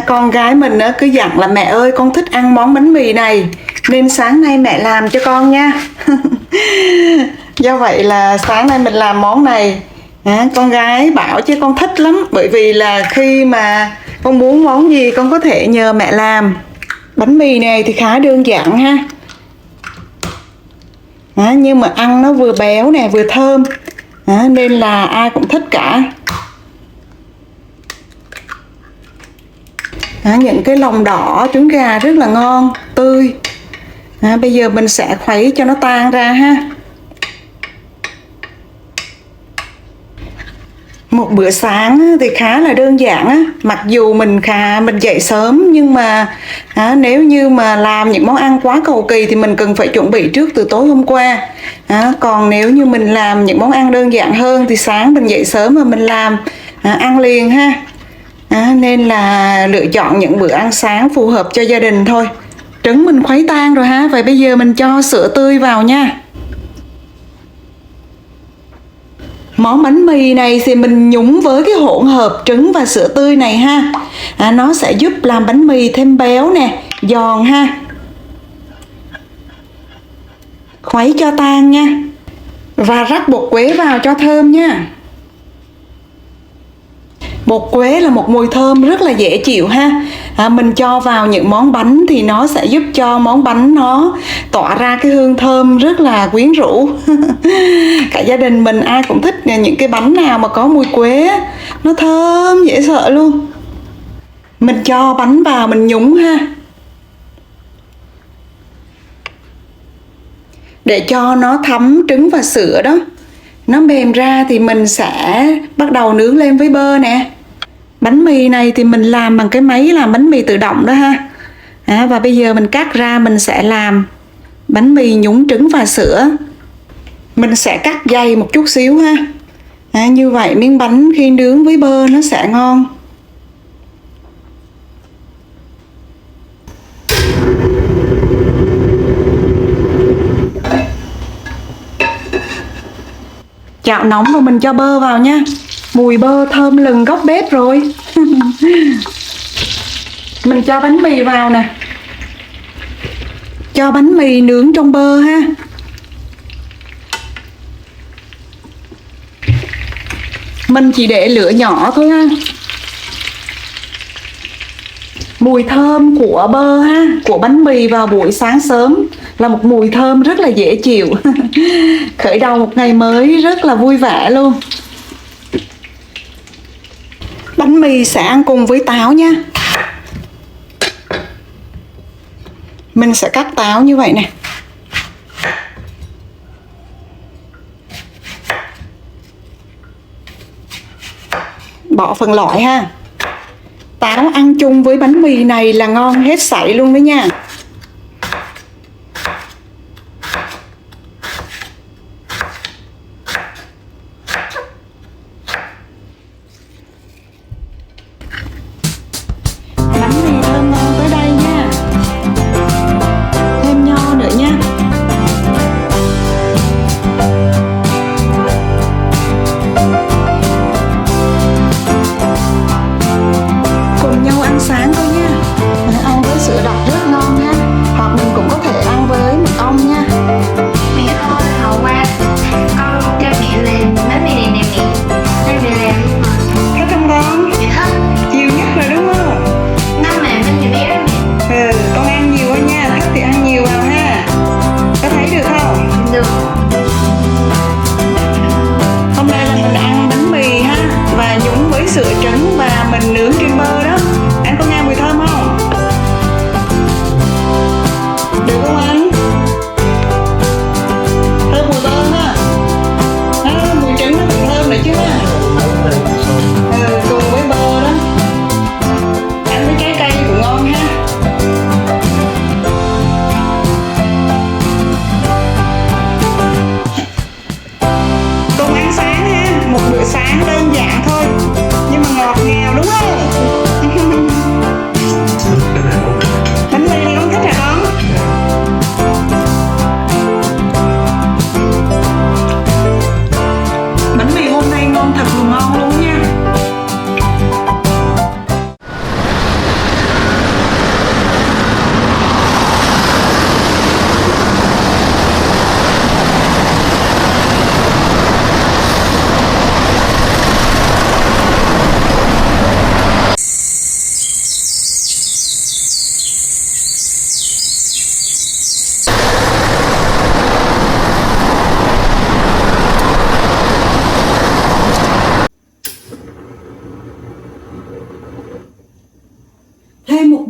con gái mình cứ dặn là mẹ ơi con thích ăn món bánh mì này nên sáng nay mẹ làm cho con nha. Do vậy là sáng nay mình làm món này. Con gái bảo chứ con thích lắm, bởi vì là khi mà con muốn món gì con có thể nhờ mẹ làm. Bánh mì này thì khá đơn giản ha. Nhưng mà ăn nó vừa béo nè vừa thơm, nên là ai cũng thích cả. Những cái lòng đỏ trứng gà rất là ngon, tươi. Bây giờ mình sẽ khuấy cho nó tan ra ha. Một bữa sáng thì khá là đơn giản á. Mặc dù mình dậy sớm, nhưng mà nếu như mà làm những món ăn quá cầu kỳ thì mình cần phải chuẩn bị trước từ tối hôm qua. Còn nếu như mình làm những món ăn đơn giản hơn thì sáng mình dậy sớm mà mình làm ăn liền ha. Nên là lựa chọn những bữa ăn sáng phù hợp cho gia đình thôi. Trứng mình khuấy tan rồi ha. Vậy bây giờ mình cho sữa tươi vào nha. Món bánh mì này thì mình nhúng với cái hỗn hợp trứng và sữa tươi này ha. Nó sẽ giúp làm bánh mì thêm béo nè, giòn ha. Khuấy cho tan nha. Và rắc bột quế vào cho thơm nha. Bột quế là một mùi thơm rất là dễ chịu ha. Mình cho vào những món bánh thì nó sẽ giúp cho món bánh nó tỏa ra cái hương thơm rất là quyến rũ. Cả gia đình mình ai cũng thích những cái bánh nào mà có mùi quế, nó thơm dễ sợ luôn. Mình cho bánh vào mình nhúng ha. Để cho nó thấm trứng và sữa đó, nó mềm ra thì mình sẽ bắt đầu nướng lên với bơ nè. Bánh mì này thì mình làm bằng cái máy làm bánh mì tự động đó ha. Và bây giờ mình cắt ra mình sẽ làm bánh mì nhúng trứng và sữa. Mình sẽ cắt dày một chút xíu ha. Như vậy miếng bánh khi nướng với bơ nó sẽ ngon. Chảo nóng rồi mình cho bơ vào nha. Mùi bơ thơm lừng góc bếp rồi. Mình cho bánh mì vào nè. Cho bánh mì nướng trong bơ ha. Mình chỉ để lửa nhỏ thôi ha. Mùi thơm của bơ ha, của bánh mì vào buổi sáng sớm là một mùi thơm rất là dễ chịu. Khởi đầu một ngày mới rất là vui vẻ luôn. Bánh mì sẽ ăn cùng với táo nha. Mình sẽ cắt táo như vậy nè. Bỏ phần lõi ha. Táo ăn chung với bánh mì này là ngon hết sảy luôn đấy nha. Bánh mì thơm ngon tới đây nha. Thêm nho nữa nha. Cùng nhau ăn sáng thôi nha. Ăn với sữa đặc rất ngon nha.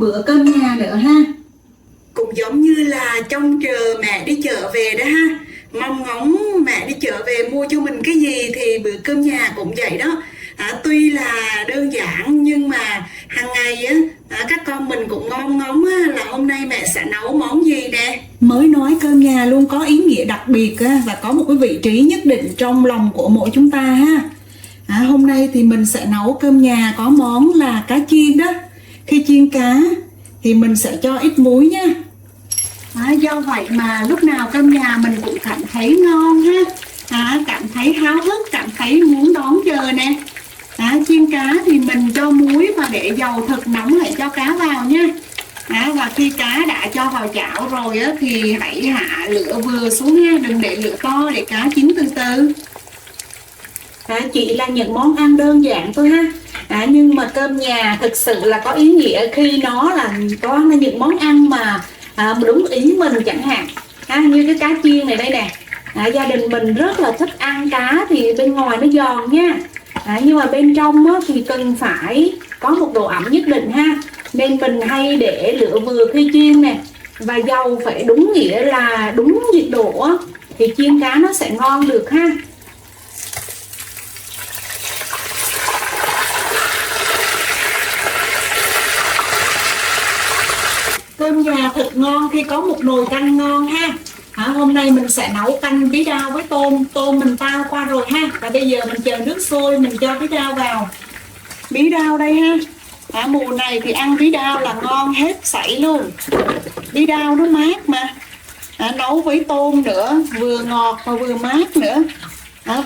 bữa cơm nhà nữa ha. Cũng giống như là trông chờ mẹ đi chợ về đó ha, mong ngóng mẹ đi chợ về mua cho mình cái gì thì bữa cơm nhà cũng vậy đó. Tuy là đơn giản nhưng mà hàng ngày á, các con mình cũng mong ngóng á, là hôm nay mẹ sẽ nấu món gì nè. Mới nói cơm nhà luôn có ý nghĩa đặc biệt á, và có một cái vị trí nhất định trong lòng của mỗi chúng ta ha. Hôm nay thì mình sẽ nấu cơm nhà có món là cá chiên đó. Khi chiên cá thì mình sẽ cho ít muối nha. Do vậy mà lúc nào cơm nhà mình cũng cảm thấy ngon ha, cảm thấy háo hức, cảm thấy muốn đón chờ nè. Chiên cá thì mình cho muối và để dầu thật nóng lại cho cá vào nha. Và khi cá đã cho vào chảo rồi á, thì hãy hạ lửa vừa xuống ha, đừng để lửa to để cá chín từ từ. Chỉ là những món ăn đơn giản thôi ha, nhưng mà cơm nhà thực sự là có ý nghĩa khi nó là có những món ăn mà đúng ý mình chẳng hạn. Như cái cá chiên này đây nè, gia đình mình rất là thích ăn cá thì bên ngoài nó giòn nha, nhưng mà bên trong á, thì cần phải có một độ ẩm nhất định ha, nên mình hay để lửa vừa khi chiên nè, và dầu phải đúng nghĩa là đúng nhiệt độ á, thì chiên cá nó sẽ ngon được ha. Cơm nhà thật ngon khi có một nồi canh ngon ha. Hôm nay mình sẽ nấu canh bí đao với tôm. Tôm mình tao qua rồi ha. Và bây giờ mình chờ nước sôi, mình cho bí đao vào. Bí đao đây ha. Mùa này thì ăn bí đao là ngon hết sảy luôn. Bí đao nó mát mà. Nấu với tôm nữa, vừa ngọt và vừa mát nữa.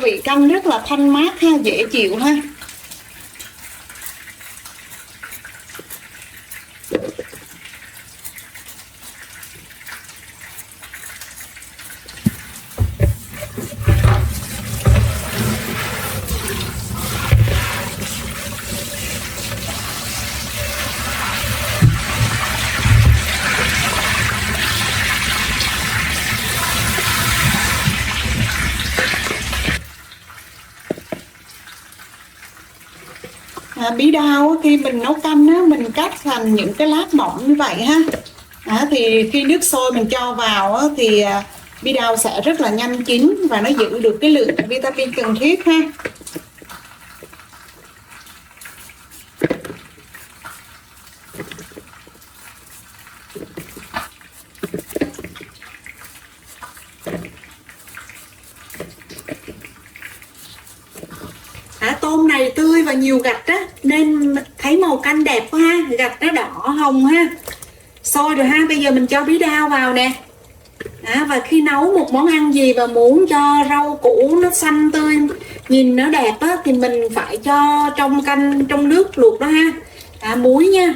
Vị canh rất là thanh mát ha, dễ chịu ha. Bí đao khi mình nấu canh á, mình cắt thành những cái lát mỏng như vậy ha. Thì khi nước sôi mình cho vào á, thì bí đao sẽ rất là nhanh chín và nó giữ được cái lượng vitamin cần thiết ha. Tôm này tươi và nhiều gạch á, nên thấy màu canh đẹp quá ha, gạch nó đỏ hồng ha. Sôi rồi ha, bây giờ mình cho bí đao vào nè. Và khi nấu một món ăn gì và muốn cho rau củ nó xanh tươi, nhìn nó đẹp á, thì mình phải cho trong canh, trong nước luộc đó ha. Muối nha.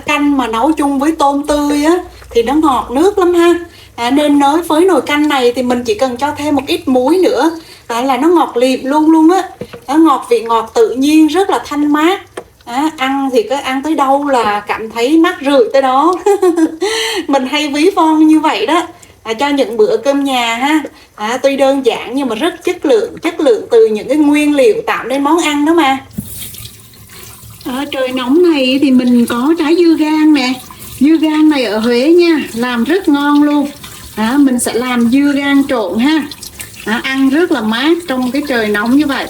Canh mà nấu chung với tôm tươi á thì nó ngọt nước lắm ha. Nên nói với nồi canh này thì mình chỉ cần cho thêm một ít muối nữa là nó ngọt liệm luôn luôn á. Ngọt, vị ngọt tự nhiên, rất là thanh mát. Ăn thì cứ ăn tới đâu là cảm thấy mát rượi tới đó. Mình hay ví von như vậy đó. Cho những bữa cơm nhà ha. Tuy đơn giản nhưng mà rất chất lượng từ những cái nguyên liệu tạo nên món ăn đó mà. Trời nóng này thì mình có trái dưa gang nè. Dưa gang này ở Huế nha, làm rất ngon luôn. Mình sẽ làm dưa gang trộn ha. Ăn rất là mát trong cái trời nóng như vậy.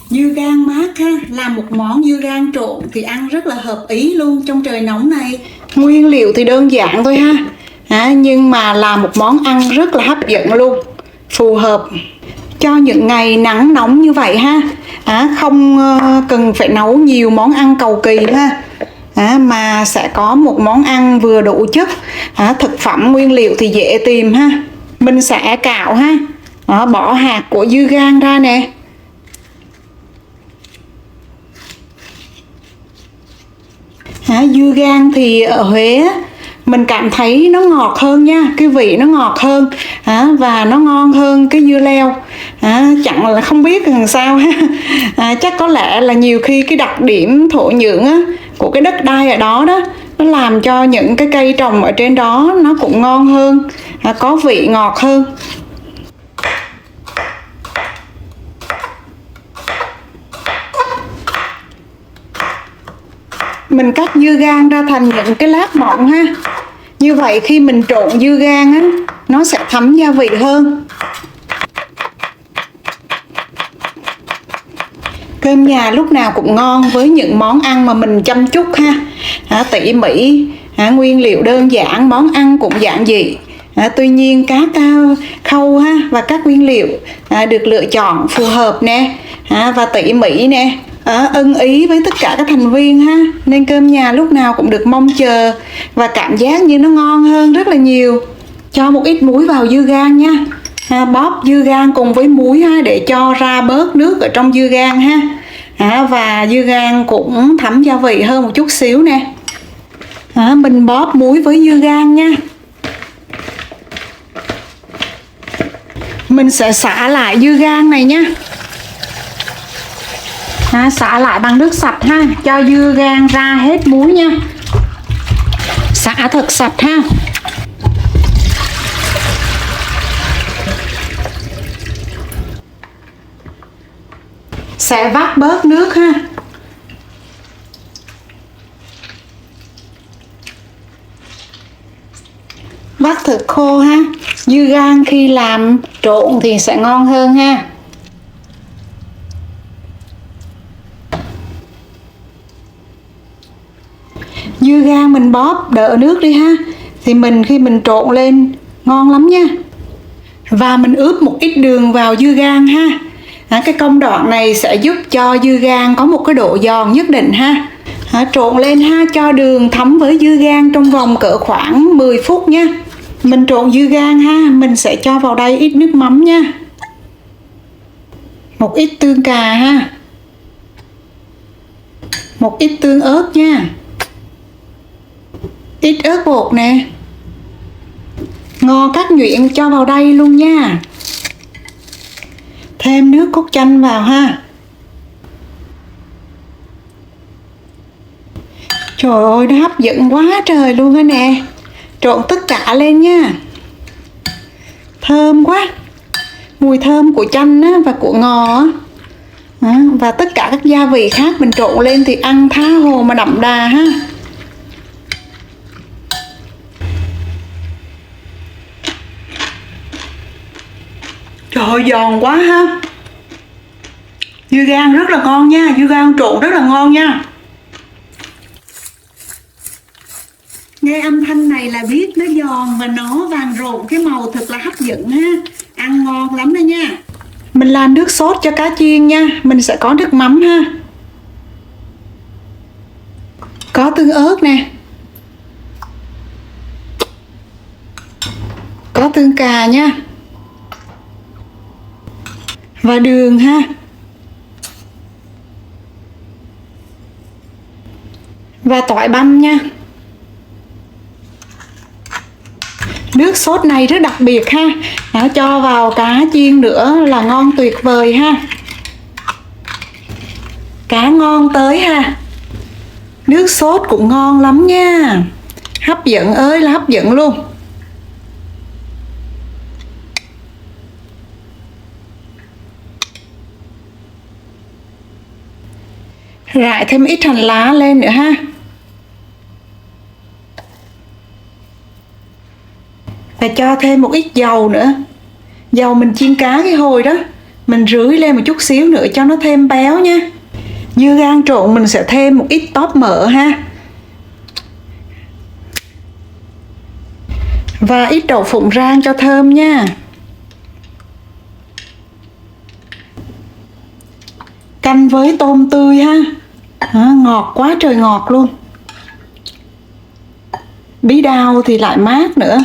Dưa gang mát ha, làm một món dưa gang trộn thì ăn rất là hợp ý luôn trong trời nóng này. Nguyên liệu thì đơn giản thôi ha, nhưng mà làm một món ăn rất là hấp dẫn luôn, phù hợp cho những ngày nắng nóng như vậy ha. Không cần phải nấu nhiều món ăn cầu kỳ ha, mà sẽ có một món ăn vừa đủ chất. Thực phẩm nguyên liệu thì dễ tìm ha. Mình sẽ cạo ha, bỏ hạt của dưa gang ra nè. Dưa gang thì ở Huế mình cảm thấy nó ngọt hơn nha, cái vị nó ngọt hơn và nó ngon hơn cái dưa leo. Chẳng là không biết làm sao ha. Chắc có lẽ là nhiều khi cái đặc điểm thổ nhưỡng của cái đất đai ở đó nó làm cho những cái cây trồng ở trên đó nó cũng ngon hơn, có vị ngọt hơn. Mình cắt dưa gang ra thành những cái lát mỏng ha. Như vậy khi mình trộn dưa gang á, nó sẽ thấm gia vị hơn. Cơm nhà lúc nào cũng ngon với những món ăn mà mình chăm chút ha, tỉ mỉ, nguyên liệu đơn giản, món ăn cũng giản dị. Tuy nhiên các khâu và các nguyên liệu được lựa chọn phù hợp nè, và tỉ mỉ nè, ưng ý với tất cả các thành viên ha, nên cơm nhà lúc nào cũng được mong chờ và cảm giác như nó ngon hơn rất là nhiều. Cho một ít muối vào dưa gang nha, bóp dưa gang cùng với muối ha, để cho ra bớt nước ở trong dưa gang ha, và dưa gang cũng thấm gia vị hơn một chút xíu nè. Mình bóp muối với dưa gang nha. Mình sẽ xả lại dưa gang này nha, xả lại bằng nước sạch ha, cho dưa gang ra hết muối nha, xả thật sạch ha. Sẽ vắt bớt nước ha. Vắt thật khô ha, dưa gang khi làm trộn thì sẽ ngon hơn ha. Dưa gang mình bóp đỡ nước đi ha, thì khi mình trộn lên ngon lắm nha. Và mình ướp một ít đường vào dưa gang ha. Cái công đoạn này sẽ giúp cho dưa gang có một cái độ giòn nhất định ha. Trộn lên ha, cho đường thấm với dưa gang trong vòng cỡ khoảng 10 phút nha. Mình trộn dưa gang ha, mình sẽ cho vào đây ít nước mắm nha, một ít tương cà ha, một ít tương ớt nha, ít ớt bột nè, ngò cắt nhuyễn cho vào đây luôn nha. Thêm nước cốt chanh vào ha. Trời ơi, nó hấp dẫn quá trời luôn á nè. Trộn tất cả lên nha. Thơm quá. Mùi thơm của chanh và của ngò và tất cả các gia vị khác mình trộn lên thì ăn tha hồ mà đậm đà ha. Trời ơi, giòn quá ha. Dưa gang rất là ngon nha, dưa gang trộn rất là ngon nha. Nghe âm thanh này là biết nó giòn và nó vàng rộn, cái màu thật là hấp dẫn ha. Ăn ngon lắm đó nha. Mình làm nước sốt cho cá chiên nha. Mình sẽ có nước mắm ha, có tương ớt nè, có tương cà nha, và đường ha. Và tỏi băm nha. Nước sốt này rất đặc biệt ha. Nó cho vào cá chiên nữa là ngon tuyệt vời ha. Cá ngon tới ha. Nước sốt cũng ngon lắm nha. Hấp dẫn ơi là hấp dẫn luôn. Rải thêm ít hành lá lên nữa ha. Và cho thêm một ít dầu nữa. Dầu mình chiên cá cái hồi đó, mình rưới lên một chút xíu nữa cho nó thêm béo nha. Dưa gang trộn mình sẽ thêm một ít tóp mỡ ha. Và ít đậu phụng rang cho thơm nha. Canh với tôm tươi ha. Ngọt quá trời ngọt luôn. Bí đao thì lại mát nữa.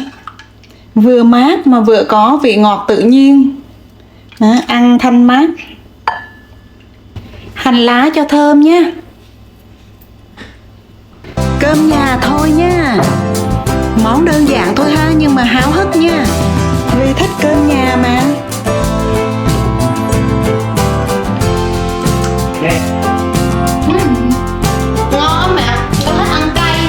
Vừa mát mà vừa có vị ngọt tự nhiên. Ăn thanh mát. Hành lá cho thơm nhé. Cơm nhà thôi nha. Món đơn giản thôi ha, nhưng mà háo hức nha. Vì thích cơm nhà mà. Ngon mẹ, con thích ăn cay.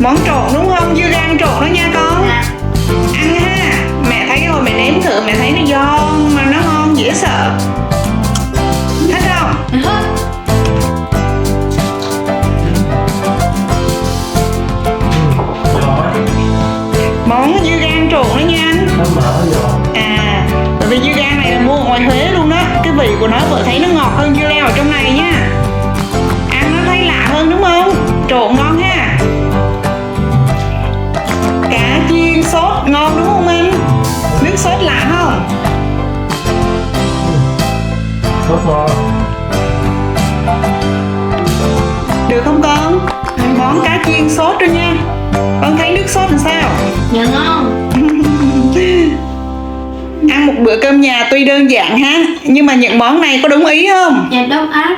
Món trộn đúng không? Dưa gang trộn đó nha con. Ăn ha. Mẹ thấy rồi, mẹ nếm thử, mẹ thấy nó giòn mà nó ngon dễ sợ. Thích không? vị của nó vợ thấy nó ngọt hơn dưa leo ở trong này nha. Ăn nó thấy lạ hơn đúng không? Trộn ngon ha. Cá chiên sốt ngon đúng không anh? Nước sốt lạ không? Sốt ngon. Được không con? Món cá chiên sốt rồi nha. Con thấy nước sốt làm sao? Dạ ngon. Ăn một bữa cơm nhà tuy đơn giản ha, nhưng mà những món này có đúng ý không? Dạ đúng ác.